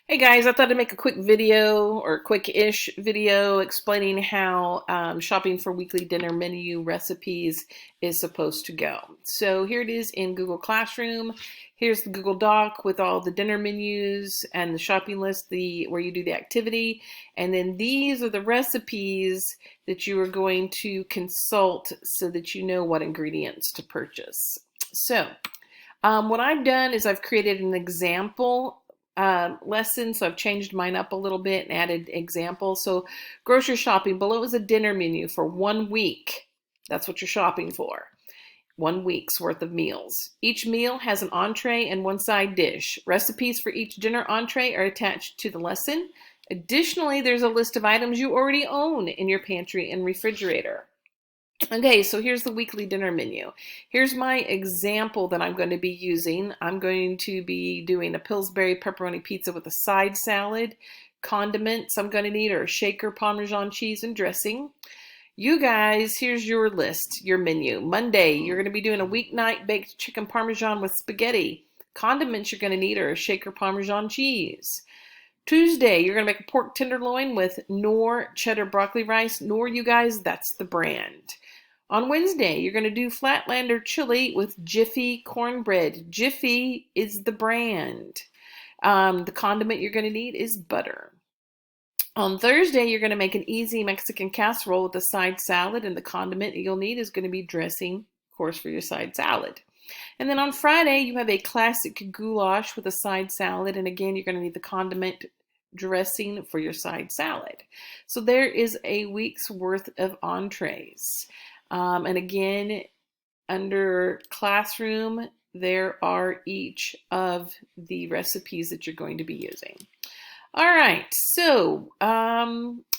Hey guys, I thought I'd make a quick video or quick-ish video explaining how shopping for weekly dinner menu recipes is supposed to go. So here it is in Google Classroom. Here's the Google Doc with all the dinner menus and the shopping list, where you do the activity. And then these are the recipes that you are going to consult so that you know what ingredients to purchase. So what I've done is I've created an example lesson. So I've changed mine up a little bit and added examples. So grocery shopping, below is a dinner menu for 1 week. That's what you're shopping for. 1 week's worth of meals. Each meal has an entree and one side dish. Recipes for each dinner entree are attached to the lesson. Additionally, there's a list of items you already own in your pantry and refrigerator. Okay, so here's the weekly dinner menu. Here's my example that I'm going to be using. I'm going to be doing a Pillsbury pepperoni pizza with a side salad. Condiments I'm going to need are shaker, Parmesan cheese, and dressing. You guys, here's your list, your menu. Monday, you're going to be doing a weeknight baked chicken Parmesan with spaghetti. Condiments you're going to need are a shaker, Parmesan cheese. Tuesday, you're going to make a pork tenderloin with Knorr cheddar broccoli rice. Knorr, you guys, that's the brand. On Wednesday, you're going to do Flatlander chili with Jiffy cornbread. Jiffy is the brand. The condiment you're going to need is butter. On Thursday, you're going to make an easy Mexican casserole with a side salad, and the condiment you'll need is going to be dressing, of course, for your side salad. And then on Friday, you have a classic goulash with a side salad, and again, you're going to need the condiment dressing for your side salad. So there is a week's worth of entrees. And again, under Classroom, there are each of the recipes that you're going to be using. All right, so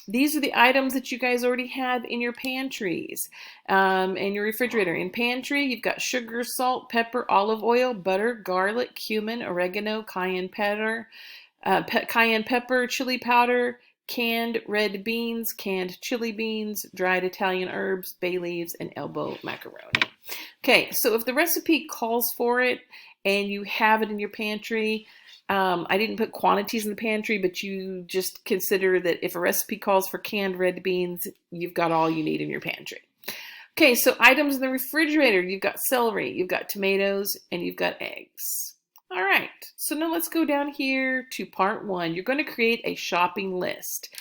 these are the items that you guys already have in your pantries and your refrigerator. In pantry, you've got sugar, salt, pepper, olive oil, butter, garlic, cumin, oregano, cayenne pepper, chili powder, canned red beans, canned chili beans, dried Italian herbs, bay leaves, and elbow macaroni. Okay, so if the recipe calls for it and you have it in your pantry, I didn't put quantities in the pantry, but you just consider that if a recipe calls for canned red beans, you've got all you need in your pantry. Okay, so items in the refrigerator, you've got celery, you've got tomatoes, and you've got eggs. All right, so now let's go down here to part 1. You're going to create a shopping list.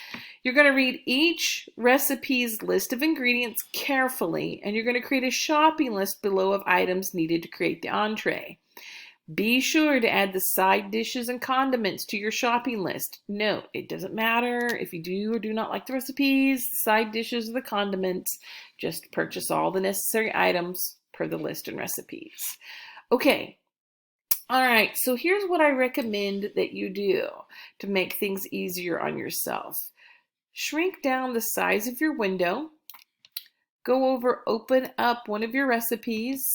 You're going to read each recipe's list of ingredients carefully, and you're going to create a shopping list below of items needed to create the entree. Be sure to add the side dishes and condiments to your shopping list. Note, it doesn't matter if you do or do not like the recipes, the side dishes, or the condiments. Just purchase all the necessary items per the list and recipes. Okay. All right, so here's what I recommend that you do to make things easier on yourself. Shrink down the size of your window. Go over, open up one of your recipes.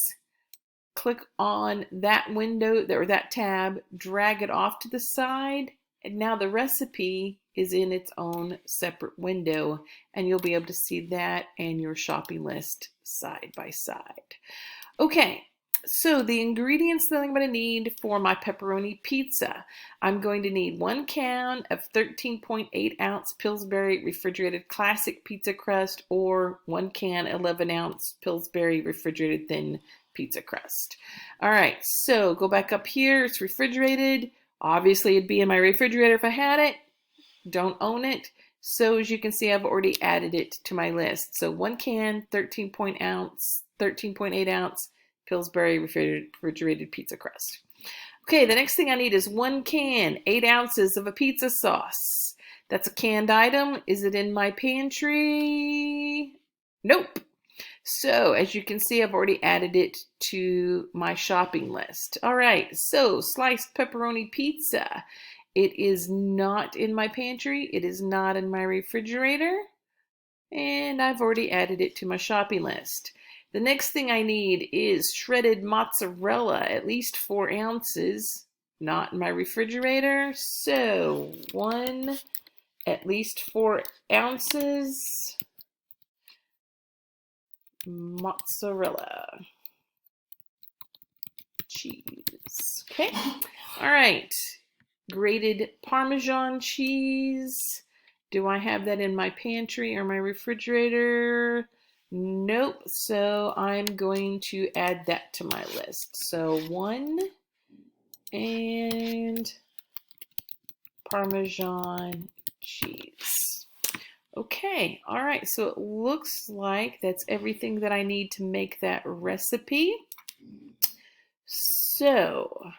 Click on that window or that tab, drag it off to the side, and now the recipe is in its own separate window, and you'll be able to see that and your shopping list side by side. Okay, so the ingredients that I'm going to need for my pepperoni pizza. I'm going to need 1 can of 13.8 ounce Pillsbury refrigerated classic pizza crust, or 1 can 11 ounce Pillsbury refrigerated thin pizza crust. All right, so go back up here. It's refrigerated. Obviously, it'd be in my refrigerator if I had it. Don't own it. So as you can see, I've already added it to my list. So 1 can, 13.8 ounce Pillsbury refrigerated pizza crust. Okay, the next thing I need is 1 can, 8 ounces of a pizza sauce. That's a canned item. Is it in my pantry? Nope. So as you can see, I've already added it to my shopping list. All right, so sliced pepperoni pizza. It is not in my pantry. It is not in my refrigerator. And I've already added it to my shopping list. The next thing I need is shredded mozzarella, at least 4 ounces. Not in my refrigerator. So at least 4 ounces. Mozzarella cheese. Okay. All right. grated Parmesan cheese. Do I have that in my pantry or my refrigerator? Nope. So I'm going to add that to my list. So 1 and Parmesan cheese. Okay, all right, so it looks like that's everything that I need to make that recipe. So,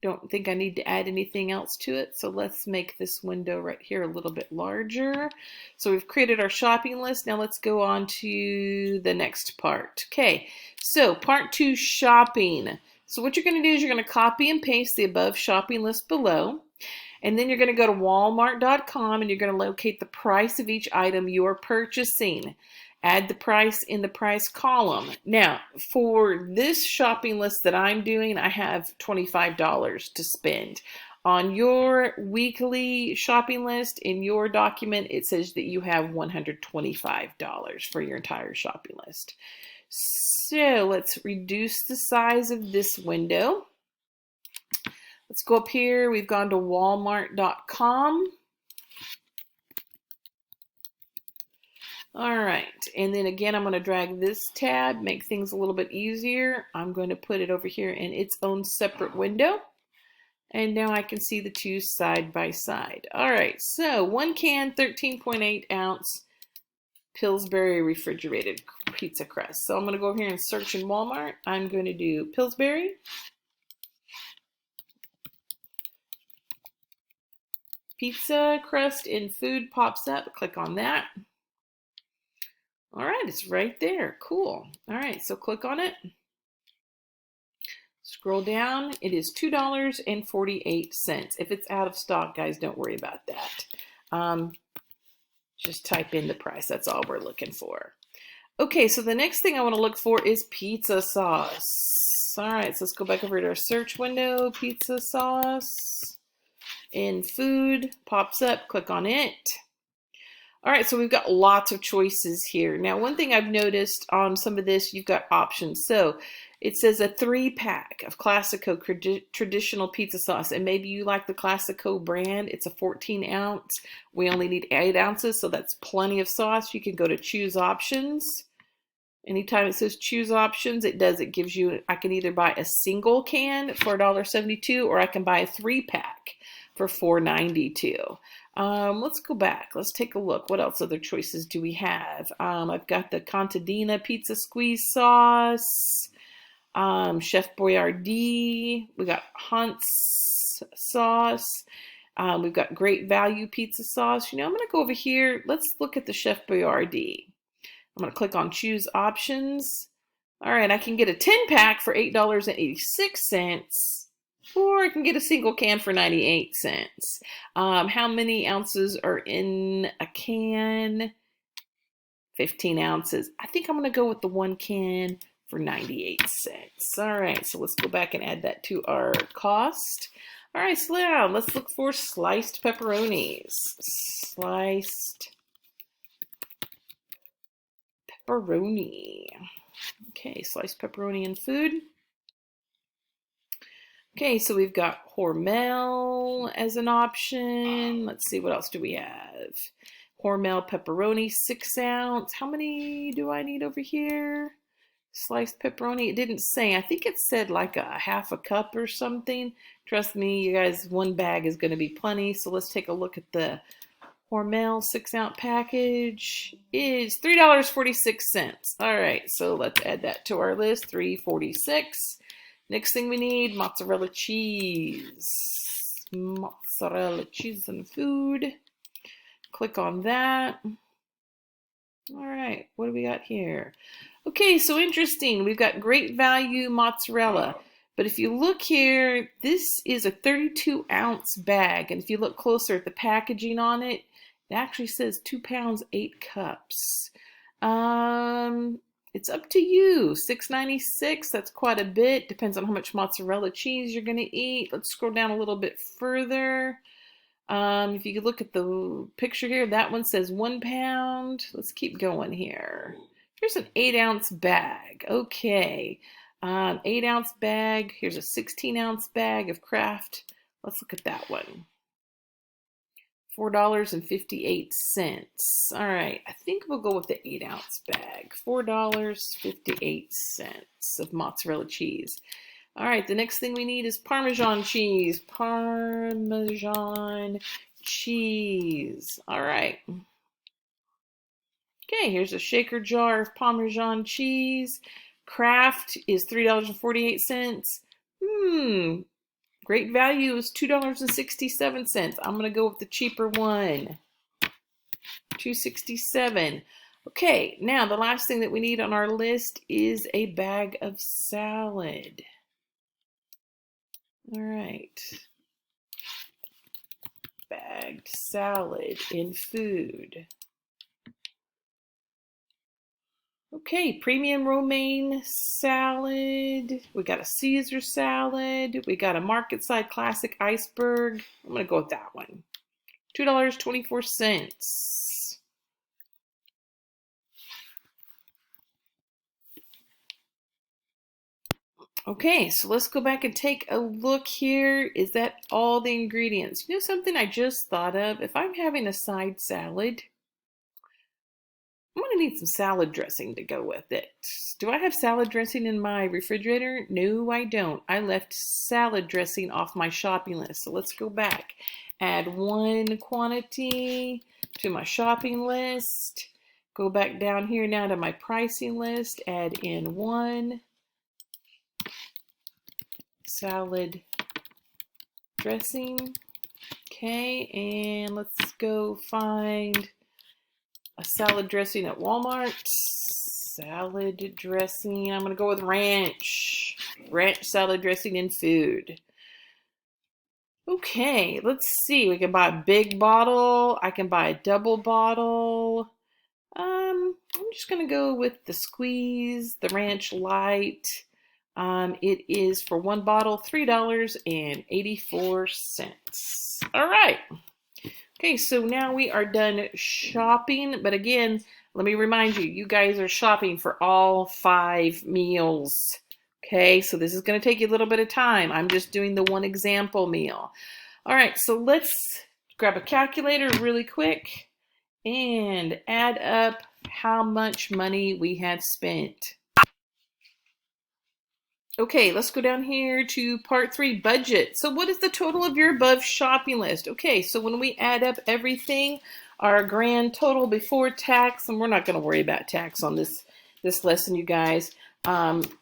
don't think I need to add anything else to it, so let's make this window right here a little bit larger. So we've created our shopping list. Now let's go on to the next part. Okay, so part 2, shopping. So what you're going to do is you're going to copy and paste the above shopping list below. And then you're going to go to walmart.com and you're going to locate the price of each item you're purchasing. Add the price in the price column. Now, for this shopping list that I'm doing, I have $25 to spend. On your weekly shopping list, in your document, it says that you have $125 for your entire shopping list. So let's reduce the size of this window. Let's go up here. We've gone to walmart.com. All right, and then again, I'm going to drag this tab, make things a little bit easier. I'm going to put it over here in its own separate window. And now I can see the two side by side. All right, so 1 can, 13.8 ounce Pillsbury refrigerated pizza crust. So I'm going to go over here and search in Walmart. I'm going to do Pillsbury. Pizza crust in food pops up. Click on that. All right, it's right there. Cool. All right, so click on it. Scroll down. It is $2.48. If it's out of stock, guys, don't worry about that. Just type in the price. That's all we're looking for. Okay, so the next thing I want to look for is pizza sauce. All right, so let's go back over to our search window. Pizza sauce. In food, pops up, click on it. All right, so we've got lots of choices here. Now, one thing I've noticed on some of this, you've got options. So it says a 3-pack of Classico traditional pizza sauce, and maybe you like the Classico brand. It's a 14 ounce. We only need 8 ounces, so that's plenty of sauce. You can go to choose options. Anytime it says choose options, it gives you, I can either buy a single can for $1.72 or I can buy a 3-pack for $4.92. Let's go back. Let's take a look. What else other choices do we have? I've got the Contadina pizza squeeze sauce, Chef Boyardee. We got Hunt's sauce. We've got Great Value pizza sauce. You know, I'm going to go over here. Let's look at the Chef Boyardee. I'm going to click on choose options. All right, I can get a 10-pack for $8.86. Or I can get a single can for 98 cents. How many ounces are in a can? 15 ounces. I think I'm going to go with the 1 can for 98 cents. All right, so let's go back and add that to our cost. All right, so now let's look for sliced pepperonis. Sliced pepperoni. Okay, sliced pepperoni in food. Okay, so we've got Hormel as an option. Let's see, what else do we have? Hormel pepperoni, 6 ounce. How many do I need over here? Sliced pepperoni, it didn't say. I think it said like a half a cup or something. Trust me, you guys, 1 bag is going to be plenty. So let's take a look at the Hormel 6 ounce package. Is $3.46. All right, so let's add that to our list, $3.46. Next thing we need, mozzarella cheese. Mozzarella cheese and food. Click on that. All right, what do we got here? Okay, so interesting. We've got Great Value mozzarella. But if you look here, this is a 32 ounce bag. And if you look closer at the packaging on it, it actually says 2 pounds, 8 cups. It's up to you. $6.96, that's quite a bit. Depends on how much mozzarella cheese you're going to eat. Let's scroll down a little bit further. If you could look at the picture here, that one says 1 pound. Let's keep going here. Here's an 8 ounce bag. Okay. 8 ounce bag. Here's a 16 ounce bag of Kraft Let's look at that one. $4.58. All right, I think we'll go with the 8-ounce bag. $4.58 of mozzarella cheese. All right, the next thing we need is Parmesan cheese. Parmesan cheese. All right. Okay, here's a shaker jar of Parmesan cheese. Kraft is $3.48. Great Value is $2.67. I'm going to go with the cheaper one. $2.67. Okay, now the last thing that we need on our list is a bag of salad. All right. Bagged salad in food. Okay, premium romaine salad. We got a Caesar salad. We got a Market Side Classic iceberg. I'm going to go with that one. $2.24. Okay, so let's go back and take a look here. Is that all the ingredients? You know something I just thought of? If I'm having a side salad, I'm going to need some salad dressing to go with it. Do I have salad dressing in my refrigerator? No, I don't. I left salad dressing off my shopping list. So let's go back. Add 1 quantity to my shopping list. Go back down here now to my pricing list. Add in 1 salad dressing. Okay, and let's go find a salad dressing at Walmart. Salad dressing. I'm going to go with ranch. Ranch salad dressing in food. Okay, let's see. We can buy a big bottle. I can buy a double bottle. I'm just going to go with the Squeeze, the Ranch Light. It is for 1 bottle, $3.84. All right. Okay, so now we are done shopping, but again, let me remind you, you guys are shopping for all 5 meals. Okay, so this is going to take you a little bit of time. I'm just doing the one example meal. All right, so let's grab a calculator really quick and add up how much money we have spent. Okay, let's go down here to part 3, budget. So what is the total of your above shopping list? Okay, so when we add up everything, our grand total before tax, and we're not going to worry about tax on this lesson, you guys.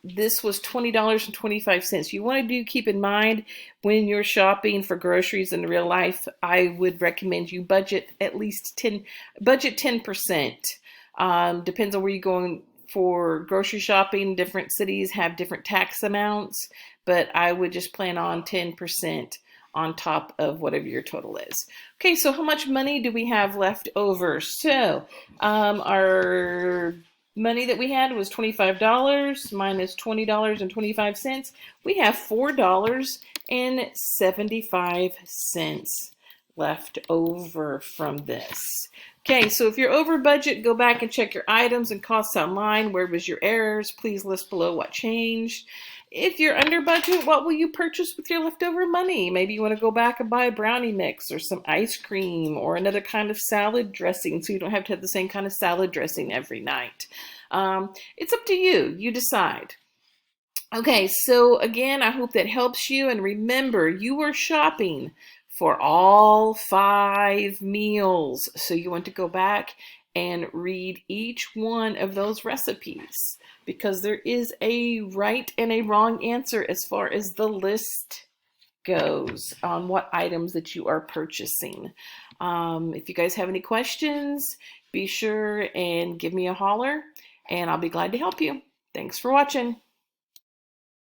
This was $20.25. You want to keep in mind when you're shopping for groceries in real life, I would recommend you budget at least 10%. Depends on where you're going. For grocery shopping, different cities have different tax amounts, but I would just plan on 10% on top of whatever your total is. Okay, so how much money do we have left over? So our money that we had was $25 minus $20.25. We have $4.75 left over from this. Okay, so if you're over budget, go back and check your items and costs online. Where was your errors? Please list below what changed. If you're under budget, what will you purchase with your leftover money? Maybe you want to go back and buy a brownie mix or some ice cream or another kind of salad dressing so you don't have to have the same kind of salad dressing every night. It's up to you. You decide. Okay, so again, I hope that helps you. And remember, you are shopping for all 5 meals. So you want to go back and read each one of those recipes because there is a right and a wrong answer as far as the list goes on what items that you are purchasing. If you guys have any questions, be sure and give me a holler and I'll be glad to help you. Thanks for watching.